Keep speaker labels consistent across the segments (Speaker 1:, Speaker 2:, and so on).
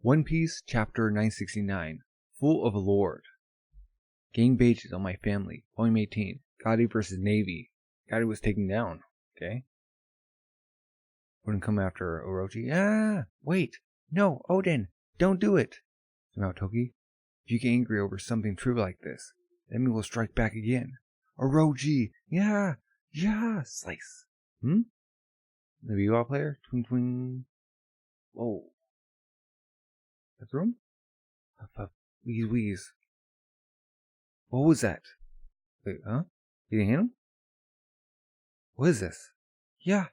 Speaker 1: One Piece, Chapter 969, Full of Lord. Gang Bages on My Family, Volume 18, Gotti vs. Navy. Gotti was taken down, okay? Wouldn't come after Orochi. Ah, wait, no, Oden, don't do it. Now, Toki, if you get angry over something trivial like this, then we will strike back again. Orochi, yeah, slice. The V-Ball player, twing twing. Whoa. That's room? Wheeze. What was that? Wait, huh? You didn't hit him? What is this? Yeah.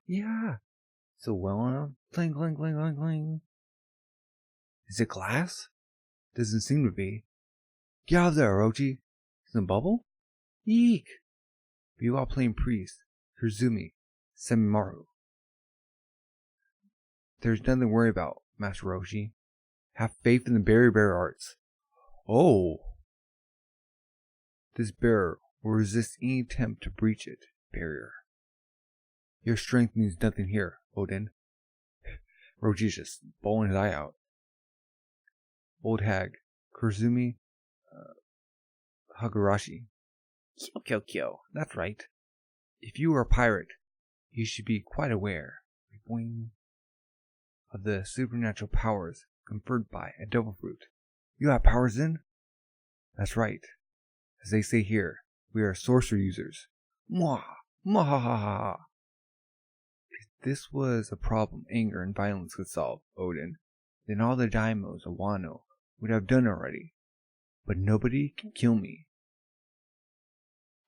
Speaker 1: So well enough. Cling. Is it glass? Doesn't seem to be. Get out of there, Orochi. Some bubble? Eek! V-Ball playing priest, Kurzumi, Semimaru. There's nothing to worry about, Master Orochi. Have faith in the barrier arts. Oh! This barrier will resist any attempt to breach it. Barrier. Your strength means nothing here, Oden. Orochi's just bawling his eye out. Old hag, Kurzumi, Hagurashi. Kyo. That's right. If you are a pirate, you should be quite aware of the supernatural powers conferred by a devil fruit. You have powers then? That's right. As they say here, we are sorcerer users. Mwahaha. If this was a problem anger and violence could solve, Oden, then all the daimos of Wano would have done already. But nobody can kill me.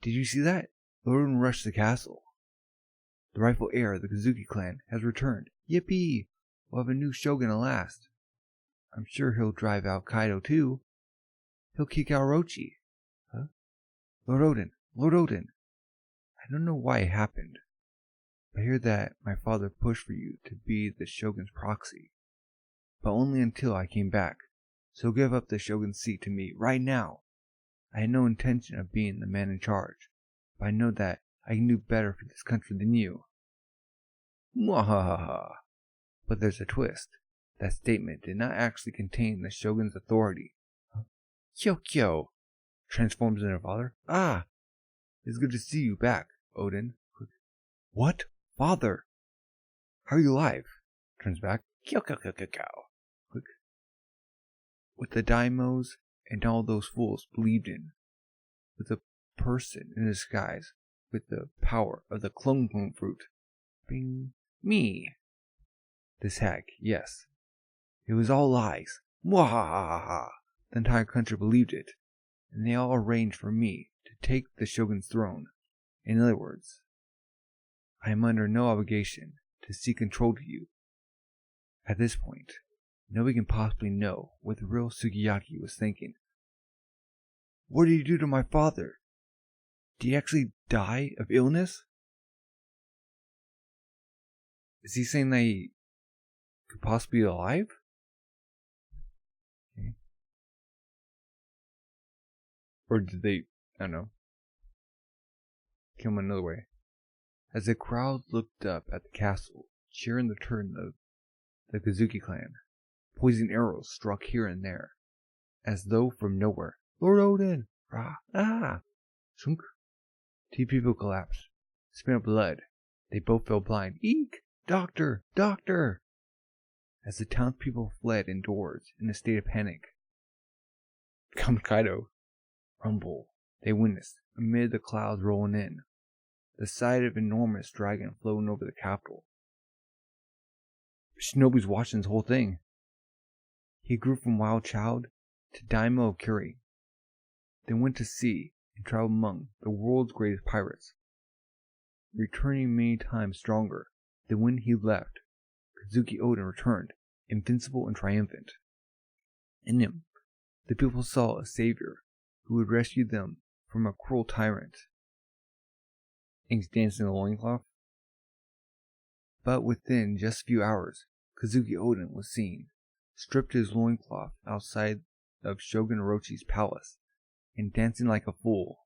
Speaker 1: Did you see that? Oden rushed the castle. The rightful heir of the Kazuki clan has returned. Yippee! We'll have a new shogun at last. I'm sure he'll drive out Kaido too. He'll kick out Orochi. Huh? Lord Oden. I don't know why it happened. I hear that my father pushed for you to be the shogun's proxy. But only until I came back. So give up the shogun's seat to me right now. I had no intention of being the man in charge, but I know that I can do better for this country than you. Mwahaha. But there's a twist. That statement did not actually contain the shogun's authority. Kyo. Transforms into her father. Ah! It's good to see you back, Oden. Quick. What? Father? How are you alive? Turns back. Kyo. Quick. What the daimos and all those fools believed in. With a person in disguise with the power of the clone fruit. Bing. Me. This hag, yes. It was all lies. Mwahaha! The entire country believed it, and they all arranged for me to take the shogun's throne. In other words, I am under no obligation to seek control to you. At this point, nobody can possibly know what the real Sukiyaki was thinking. What did you do to my father? Did he actually die of illness? Is he saying that he could possibly be alive? Okay. Or did they, I don't know, kill him another way? As the crowd looked up at the castle, cheering the turn of the Kazuki clan, poisoned arrows struck here and there, as though from nowhere. Lord Oden! Shunk! Two people collapsed, spit up blood. They both fell blind. Eek! Doctor! As the townspeople fled indoors in a state of panic. Come Kaido. Rumble. They witnessed, amid the clouds rolling in, the sight of an enormous dragon floating over the capital. Shinobu's watching this whole thing. He grew from wild child to daimyo of Kuri, then went to sea and traveled among the world's greatest pirates, returning many times stronger than when he left. Kazuki Oden returned, invincible and triumphant. In him, the people saw a savior who would rescue them from a cruel tyrant. Inks dancing in the loincloth. But within just a few hours, Kazuki Oden was seen, stripped his loincloth outside of Shogun Orochi's palace, and dancing like a fool.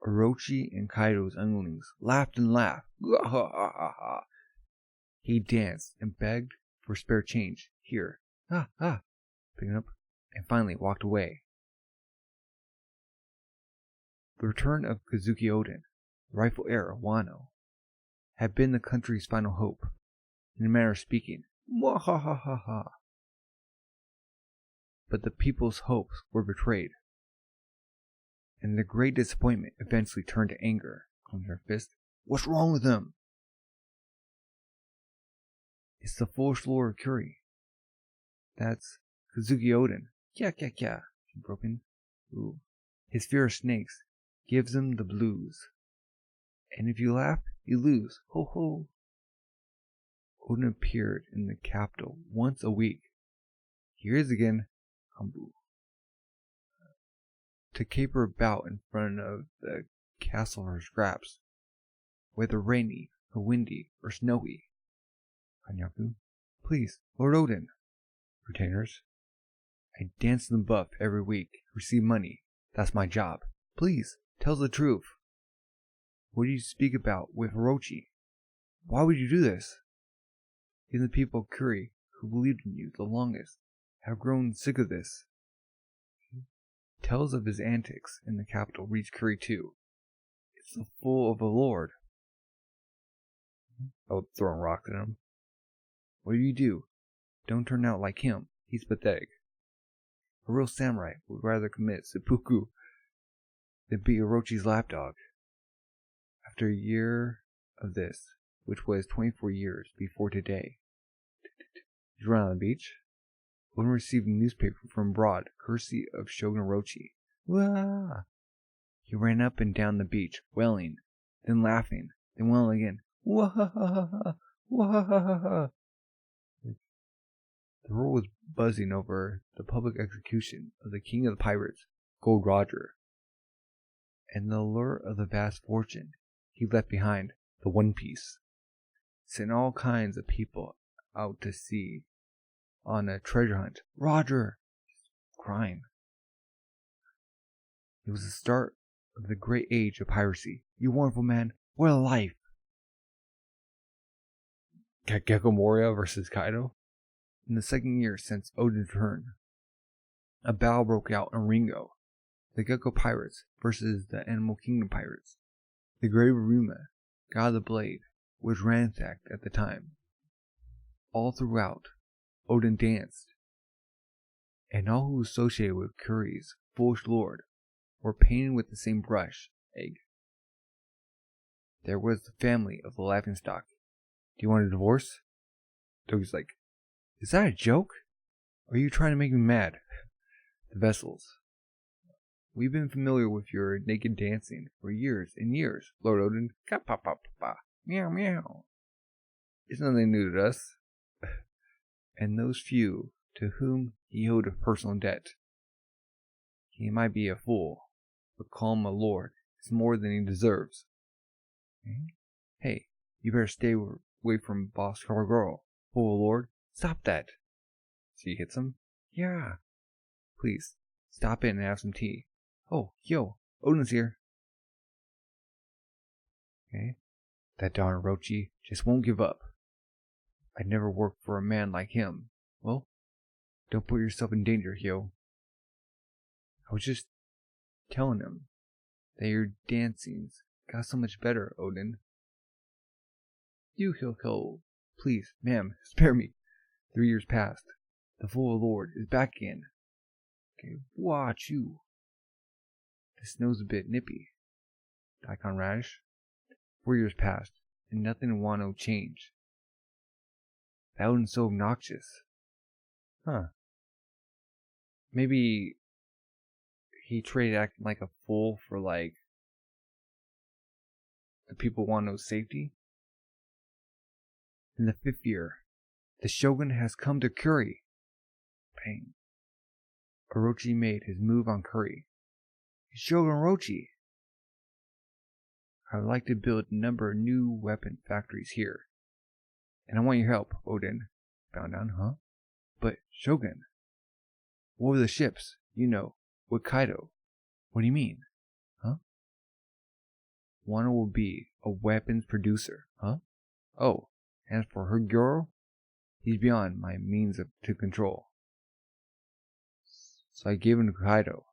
Speaker 1: Orochi and Kaido's underlings laughed and laughed. He danced and begged for spare change. Here. Picking up, and finally walked away. The return of Kazuki Oden, the rightful heir of Wano, had been the country's final hope, in a manner of speaking. Mwahahaha. But the people's hopes were betrayed, and their great disappointment eventually turned to anger. Clenched her fist. What's wrong with them? It's the foolish Lord Kuri. That's Kazuki Oden. Kya. Broken. Ooh. His fear of snakes gives him the blues. And if you laugh, you lose. Ho ho. Oden appeared in the capital once a week. Here he is again. Humbu. To caper about in front of the castle for scraps, whether rainy or windy or snowy. Kanyaku, please, Lord Oden. Retainers, I dance in the buff every week, receive money. That's my job. Please, tell the truth. What do you speak about with Orochi? Why would you do this? Even the people of Kuri, who believed in you the longest, have grown sick of this. Tales of his antics in the capital reached Kuri too. It's the fool of a lord. Oh, throwing rocks at him. What do? Don't turn out like him. He's pathetic. A real samurai would rather commit seppuku than be Orochi's lapdog. After a year of this, which was 24 years before today, he's running on the beach. Oden received a newspaper from abroad, courtesy of Shogun Orochi. Wah! He ran up and down the beach, wailing, then laughing, then wailing again. Wah! Wah! The world was buzzing over the public execution of the king of the pirates, Gold Roger, and the allure of the vast fortune he left behind, the One Piece, sent all kinds of people out to sea on a treasure hunt. Roger! Crying. It was the start of the great age of piracy. You wonderful man, what a life! Gecko Moria versus Kaido. In the second year since Oden's return, a battle broke out in Ringo. The Gecko Pirates versus the Animal Kingdom Pirates. The grave of Ruma, god of the blade, was ransacked at the time. All throughout, Oden danced, and all who associated with Kuri's foolish lord were painted with the same brush, egg. There was the family of the laughingstock. Do you want a divorce? Dogi's like, is that a joke? Or are you trying to make me mad? The vessels. We've been familiar with your naked dancing for years and years, Lord Oden. Ka-pa-pa-pa-pa. Meow meow. It's nothing new to us. And those few to whom he owed a personal debt. He might be a fool, but call him a lord is more than he deserves. Hey, you better stay away from Boss Hyogoro, fool lord. Stop that. She hits him. Yeah. Please, stop in and have some tea. Oh, yo, Oden's here. Okay. That darn Orochi just won't give up. I'd never work for a man like him. Well, don't put yourself in danger, Hyo. I was just telling him that your dancing's got so much better, Oden. You, Hyo, please, ma'am, spare me. 3 years passed. The full lord is back again. Okay, watch you. The snow's a bit nippy. Daikon Radish. 4 years passed, and nothing in Wano changed. That wasn't so obnoxious. Huh. Maybe he traded acting like a fool for, like, the people Wano's safety? In the 5th year, the Shogun has come to Kuri. Bang. Orochi made his move on Kuri. Shogun Orochi. I would like to build a number of new weapon factories here. And I want your help, Oden. Bound down, huh? But, Shogun, what were the ships, you know, with Kaido? What do you mean? Huh? Wano will be a weapons producer, huh? Oh, and for Hyogoro? He's beyond my means to control. So I gave him to Kaido.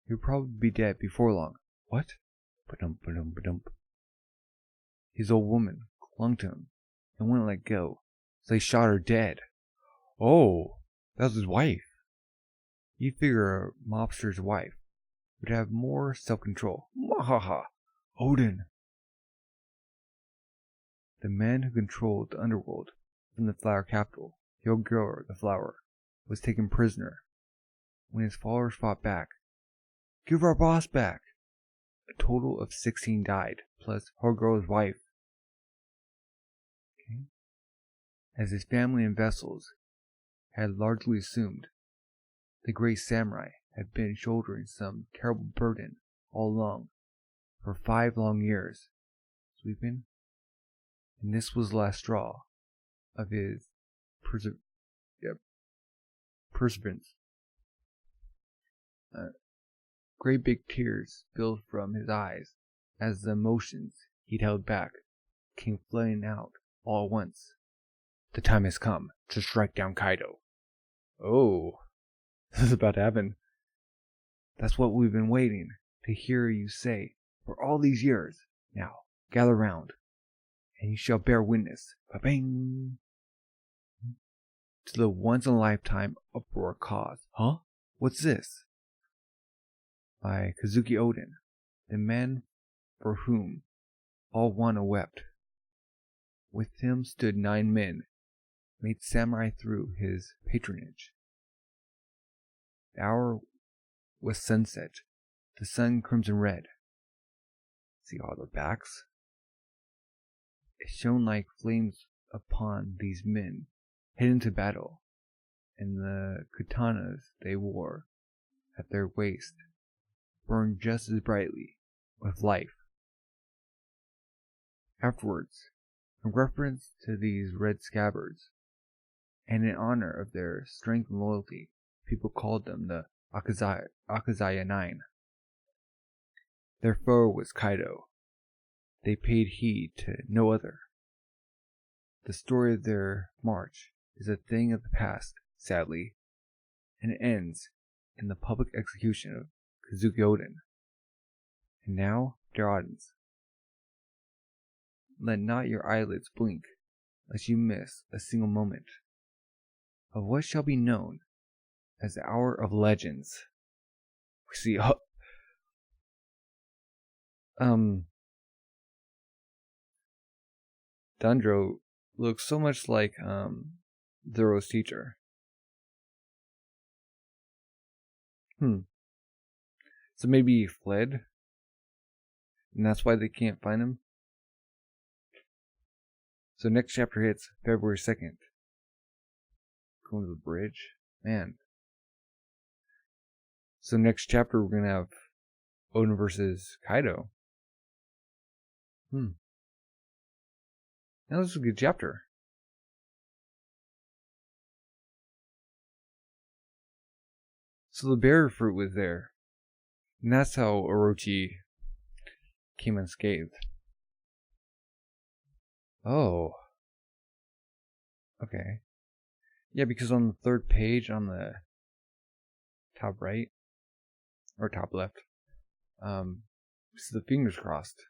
Speaker 1: He'll probably be dead before long. What? Ba-dum, ba-dum, ba-dum. His old woman clung to him and wouldn't let go, so they shot her dead. Oh, that was his wife. You figure a mobster's wife would have more self-control. Mwahaha! Oden! The man who controlled the underworld from the flower capital, Hyogoro the flower, was taken prisoner. When his followers fought back, give our boss back! A total of 16 died, plus Hyogoro's wife. Okay. As his family and vessels had largely assumed, the great samurai had been shouldering some terrible burden all along, for 5 long years, sleeping, and this was the last straw of his perseverance. Great big tears spilled from his eyes as the emotions he'd held back came flooding out all at once. The time has come to strike down Kaido. Oh, this is about to happen. That's what we've been waiting to hear you say for all these years. Now, gather round, and you shall bear witness, ba-bing, to the once-in-a-lifetime uproar caused. Huh? What's this? By Kazuki Oden, the man for whom all Wano wept. With him stood 9 men, made samurai through his patronage. The hour was sunset, the sun crimson red. See all their backs? It shone like flames upon these men heading to battle, and the katanas they wore at their waist burned just as brightly with life. Afterwards, in reference to these Red Scabbards, and in honor of their strength and loyalty, people called them the Akazaya 9. Their foe was Kaido. They paid heed to no other. The story of their march is a thing of the past, sadly, and it ends in the public execution of Kazuki Oden. And now, dear audience, let not your eyelids blink lest you miss a single moment of what shall be known as the Hour of Legends. We see Dandro looks so much like Zoro's teacher. So maybe he fled, and that's why they can't find him. So next chapter hits February 2nd. Going to the bridge. Man. So next chapter we're gonna have Oden versus Kaido. Now this is a good chapter. So the berry fruit was there. And that's how Orochi came unscathed. Oh. Okay. Yeah, because on the 3rd page on the top right, or top left, it's the fingers crossed.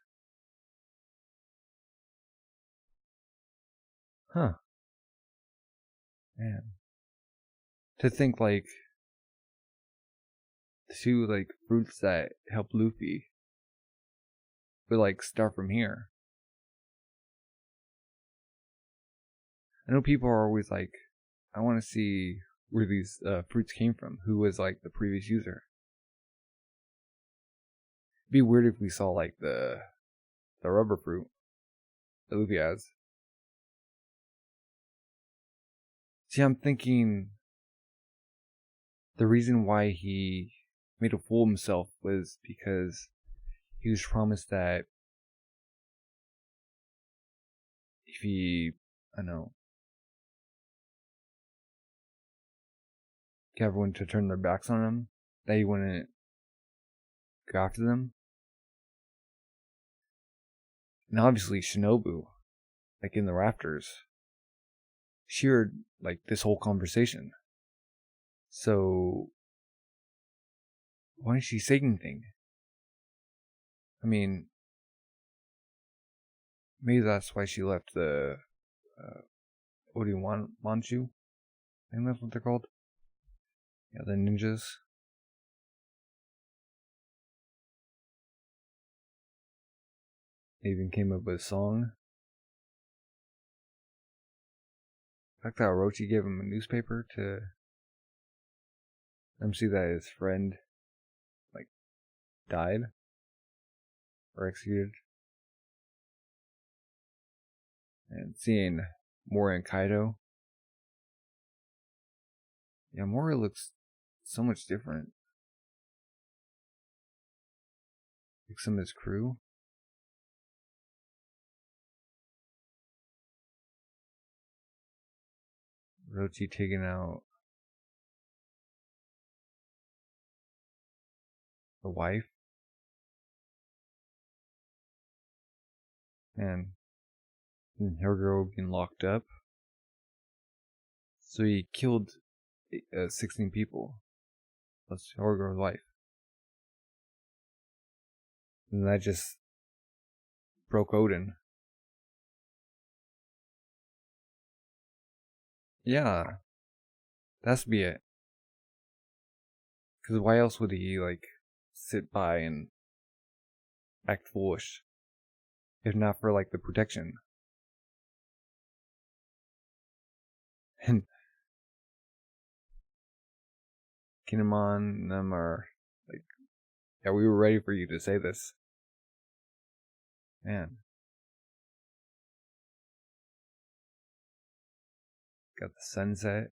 Speaker 1: Huh. Man. To think like the 2 like fruits that help Luffy would like start from here. I know people are always like, I want to see where these fruits came from. Who was like the previous user? It'd be weird if we saw like the rubber fruit that Luffy has. See, I'm thinking the reason why he made a fool of himself was because he was promised that if he, I don't know, get everyone to turn their backs on him, that he wouldn't go after them. And obviously Shinobu, like in the rafters, she heard like this whole conversation. So why didn't she say anything? I mean, maybe that's why she left the Oden Manchu. I think that's what they're called. Yeah, the ninjas. They even came up with a song. The fact that Orochi gave him a newspaper to let him see that his friend like died or executed. And seeing Moria and Kaido. Yeah, Moria looks so much different. Like some of his crew. Orochi taking out the wife. And Hyogoro being locked up. So he killed 16 people. Plus Hyogoro's wife. And that just broke Oden. Yeah. That's to be it. Because why else would he, like, sit by and act foolish? If not for, like, the protection. And Kinemon and them are, like, yeah, we were ready for you to say this. Man. Got the sunset.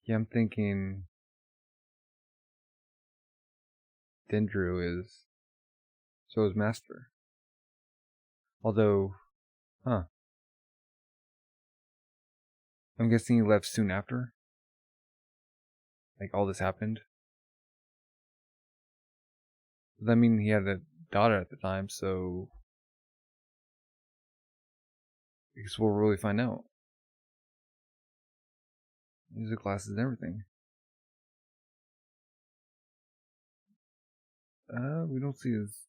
Speaker 1: Yeah, I'm thinking Dendru is So's master. Although, I'm guessing he left soon after. Like all this happened. Does that mean he had a daughter at the time? So I guess we'll really find out. Music classes and everything. We don't see his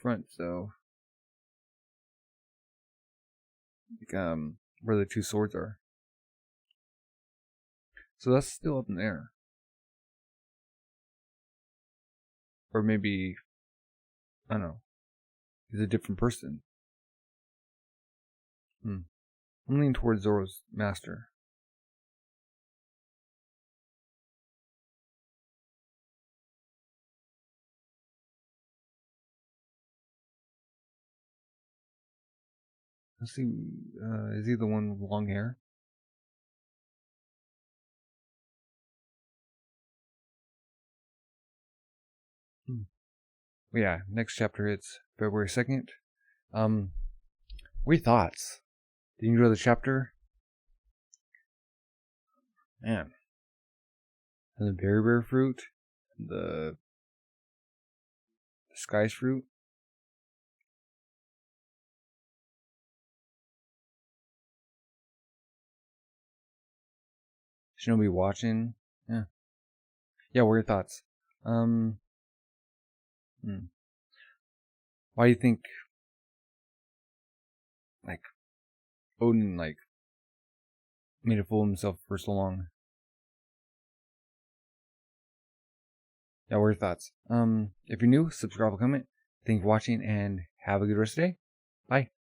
Speaker 1: front, so like, where the two swords are. So that's still up in the air. Or maybe, I don't know, he's a different person. I'm leaning towards Zoro's master. Let's see, is he the one with long hair? Yeah, next chapter it's February 2nd. What are your thoughts? Did you enjoy the chapter? Man. And the berry fruit, the disguise fruit. Shinobu watching. Yeah. Yeah, what are your thoughts? Why do you think like Oden like made a fool of himself for so long? Yeah, what are your thoughts? If you're new, subscribe, comment. Thank you for watching and have a good rest of the day. Bye.